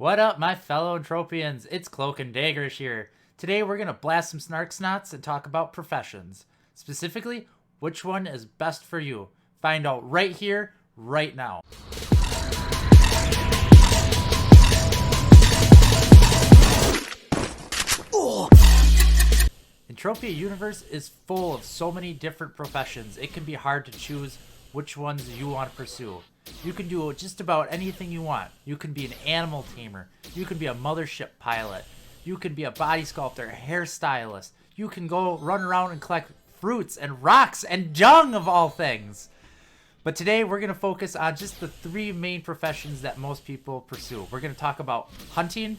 What up, my fellow Entropians? It's CloaknDaggerish here. Today we're gonna blast some Snarksnots and talk about professions. Specifically, which one is best for you. Find out right here, right now. Entropia Universe is full of so many different professions, it can be hard to choose which ones you want to pursue. You can do just about anything you want. You can be an animal tamer. You can be a mothership pilot. You can be a body sculptor, a hairstylist. You can go run around and collect fruits and rocks and dung of all things. But today we're going to focus on just the three main professions that most people pursue. We're going to talk about hunting,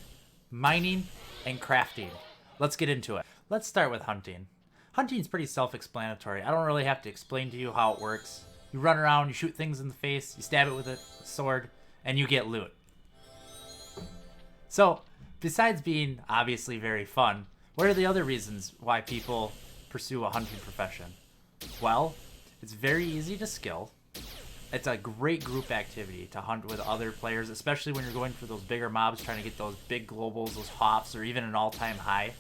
mining, and crafting. Let's get into it. Let's start with hunting. Hunting is pretty self-explanatory. I don't really have to explain to you how it works. You run around, you shoot things in the face, you stab it with a sword, and you get loot. So, besides being obviously very fun, what are the other reasons why people pursue a hunting profession? Well, it's very easy to skill. It's a great group activity to hunt with other players, especially when you're going for those bigger mobs, trying to get those big globals, those hoffs, or even an all-time high.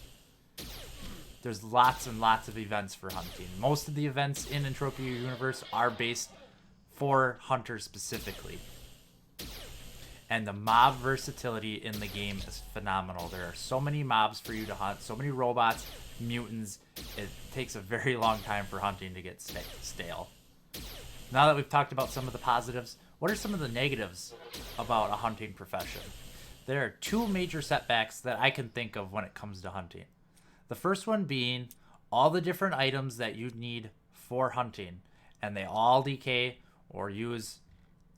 There's lots and lots of events for hunting. Most of the events in Entropia Universe are based for hunters specifically. And the mob versatility in the game is phenomenal. There are so many mobs for you to hunt, so many robots, mutants. It takes a very long time for hunting to get stale. Now that we've talked about some of the positives, what are some of the negatives about a hunting profession? There are two major setbacks that I can think of when it comes to hunting. The first one being all the different items that you need for hunting, and they all decay or use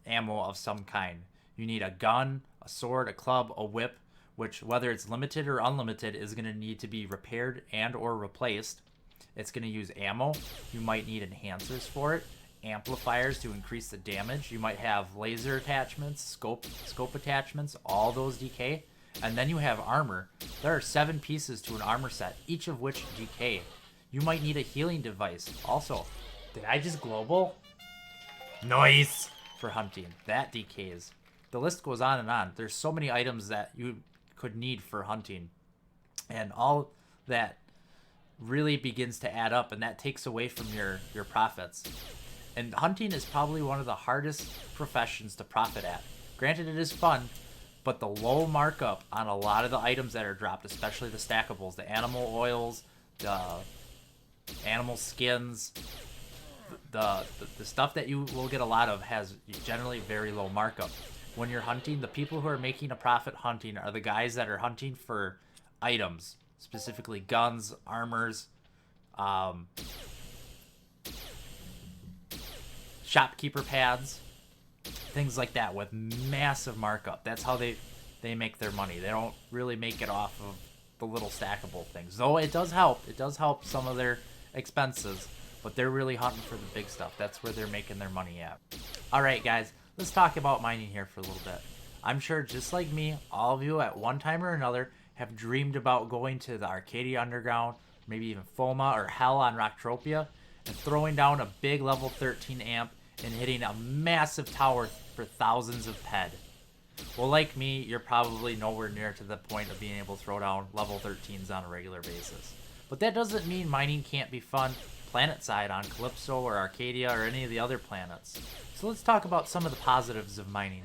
ammo of some kind. You need a gun, a sword, a club, a whip, which whether it's limited or unlimited is going to need to be repaired and or replaced. It's going to use ammo. You might need enhancers for it, amplifiers to increase the damage. You might have laser attachments, scope attachments, all those decay. And then you have armor. There are 7 pieces to an armor set, each of which decay. You might need a healing device. Also, did I just global? Nice! For hunting. That decays. The list goes on and on. There's so many items that you could need for hunting. And all that really begins to add up, and that takes away from your profits. And hunting is probably one of the hardest professions to profit at. Granted, it is fun, but the low markup on a lot of the items that are dropped, especially the stackables, the animal oils, the animal skins, the stuff that you will get a lot of has generally very low markup. When you're hunting, the people who are making a profit hunting are the guys that are hunting for items, specifically guns, armors, shopkeeper pads, things like that with massive markup. That's how they make their money. They don't really make it off of the little stackable things. Though it does help. It does help some of their expenses, but they're really hunting for the big stuff. That's where they're making their money at. Alright guys, let's talk about mining here for a little bit. I'm sure just like me, all of you at one time or another have dreamed about going to the Arcadia Underground, maybe even Foma or Hell on Rocktropia, and throwing down a big level 13 amp and hitting a massive tower for thousands of ped. Well, like me, you're probably nowhere near to the point of being able to throw down level 13s on a regular basis. But that doesn't mean mining can't be fun planet side on Calypso or Arcadia or any of the other planets. So let's talk about some of the positives of mining.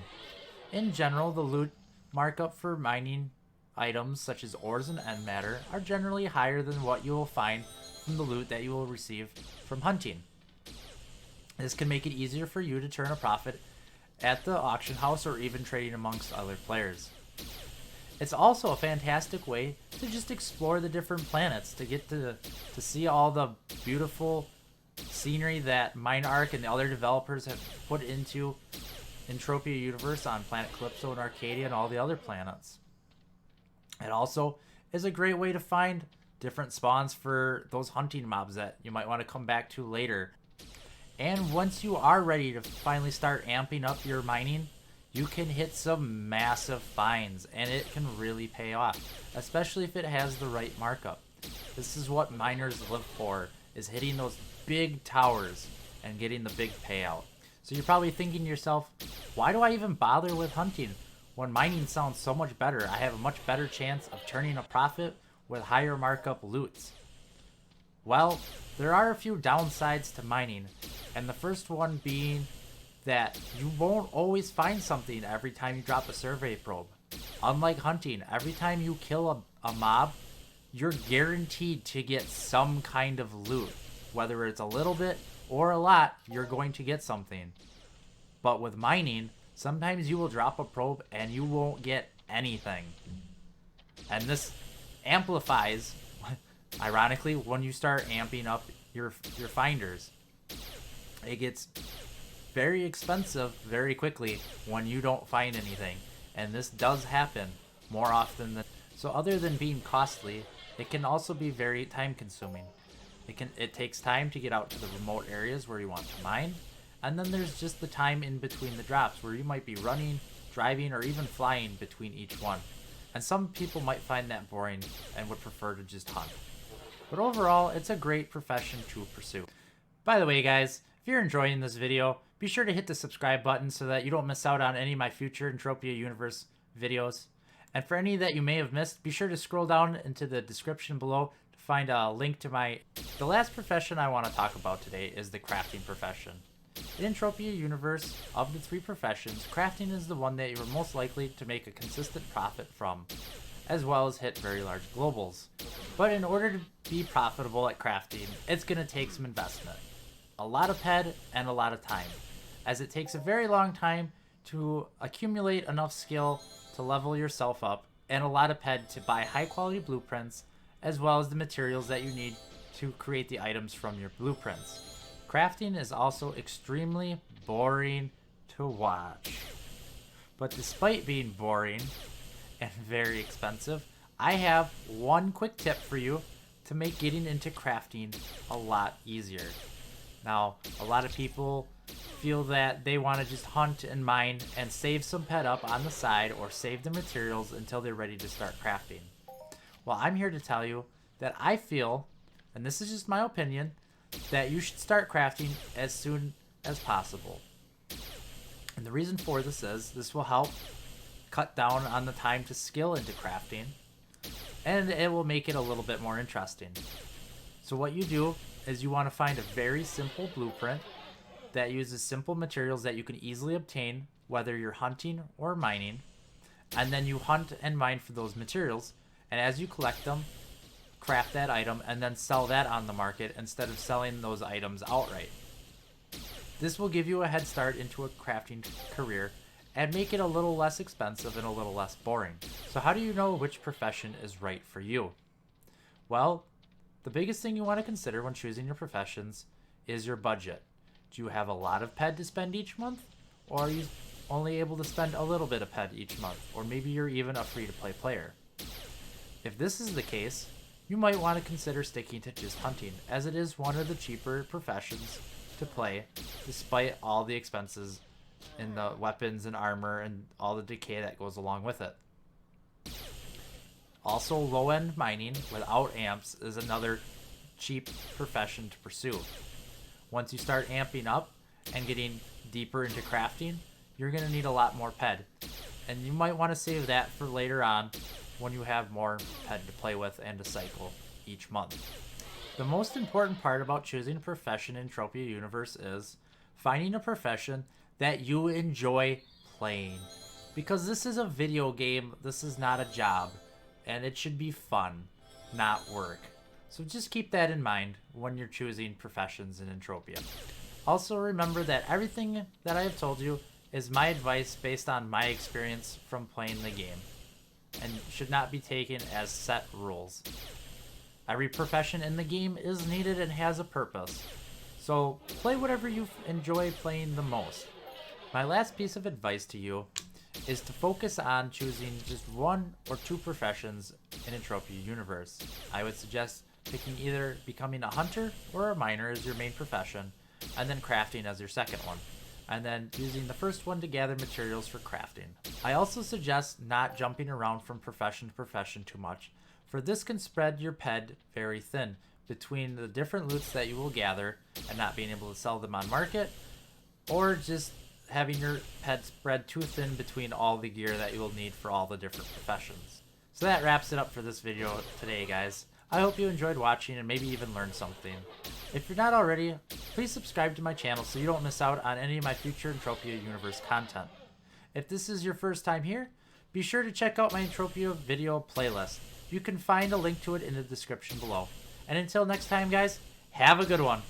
In general, the loot markup for mining items such as ores and end matter are generally higher than what you will find from the loot that you will receive from hunting. This can make it easier for you to turn a profit at the auction house or even trading amongst other players. It's also a fantastic way to just explore the different planets, to get to see all the beautiful scenery that MineArc and the other developers have put into Entropia Universe on Planet Calypso and Arcadia and all the other planets. It also is a great way to find different spawns for those hunting mobs that you might want to come back to later. And once you are ready to finally start amping up your mining, you can hit some massive finds, and it can really pay off, especially if it has the right markup. This is what miners live for, is hitting those big towers and getting the big payout. So you're probably thinking to yourself, why do I even bother with hunting when mining sounds so much better. I have a much better chance of turning a profit with higher markup loots. Well, there are a few downsides to mining, and the first one being that you won't always find something every time you drop a survey probe. Unlike hunting, every time you kill a mob, you're guaranteed to get some kind of loot. Whether it's a little bit or a lot, you're going to get something. But with mining, sometimes you will drop a probe and you won't get anything. And this amplifies, ironically, when you start amping up your finders. It gets very expensive very quickly when you don't find anything. And this does happen more often than... So other than being costly, it can also be very time consuming. It takes time to get out to the remote areas where you want to mine. And then there's just the time in between the drops where you might be running, driving, or even flying between each one. And some people might find that boring and would prefer to just hunt. But overall, it's a great profession to pursue. By the way, guys, if you're enjoying this video, be sure to hit the subscribe button so that you don't miss out on any of my future Entropia Universe videos. And for any that you may have missed, be sure to scroll down into the description below to find a link to my... The last profession I want to talk about today is the crafting profession. In Entropia Universe, of the 3 professions, crafting is the one that you are most likely to make a consistent profit from, as well as hit very large globals. But in order to be profitable at crafting, it's going to take some investment. A lot of ped and a lot of time, as it takes a very long time to accumulate enough skill to level yourself up, and a lot of ped to buy high quality blueprints, as well as the materials that you need to create the items from your blueprints. Crafting is also extremely boring to watch. But despite being boring and very expensive, I have one quick tip for you to make getting into crafting a lot easier. Now, a lot of people feel that they want to just hunt and mine and save some pet up on the side or save the materials until they're ready to start crafting. Well, I'm here to tell you that I feel, and this is just my opinion, that you should start crafting as soon as possible. And the reason for this is this will help cut down on the time to skill into crafting, and it will make it a little bit more interesting. So what you do is you want to find a very simple blueprint that uses simple materials that you can easily obtain, whether you're hunting or mining, and then you hunt and mine for those materials, and as you collect them, craft that item and then sell that on the market instead of selling those items outright. This will give you a head start into a crafting career and make it a little less expensive and a little less boring. So how do you know which profession is right for you? Well, the biggest thing you want to consider when choosing your professions is your budget. Do you have a lot of ped to spend each month? Or are you only able to spend a little bit of ped each month? Or maybe you're even a free-to-play player. If this is the case, you might want to consider sticking to just hunting, as it is one of the cheaper professions to play, despite all the expenses in the weapons and armor and all the decay that goes along with it. Also, low-end mining without amps is another cheap profession to pursue. Once you start amping up and getting deeper into crafting, you're going to need a lot more ped. And you might want to save that for later on when you have more ped to play with and to cycle each month. The most important part about choosing a profession in Entropia Universe is finding a profession that you enjoy playing. Because this is a video game, this is not a job, and it should be fun, not work. So just keep that in mind when you're choosing professions in Entropia. Also remember that everything that I have told you is my advice based on my experience from playing the game, and should not be taken as set rules. Every profession in the game is needed and has a purpose, so play whatever you enjoy playing the most. My last piece of advice to you is to focus on choosing just 1 or 2 professions in Entropia Universe. I would suggest picking either becoming a hunter or a miner as your main profession, and then crafting as your second one, and then using the first one to gather materials for crafting. I also suggest not jumping around from profession to profession too much, for this can spread your ped very thin between the different loots that you will gather and not being able to sell them on market, or just having your pet spread too thin between all the gear that you will need for all the different professions. So that wraps it up for this video today, guys. I hope you enjoyed watching and maybe even learned something. If you're not already, please subscribe to my channel so you don't miss out on any of my future Entropia Universe content. If this is your first time here, be sure to check out my Entropia video playlist. You can find a link to it in the description below. And until next time, guys, have a good one.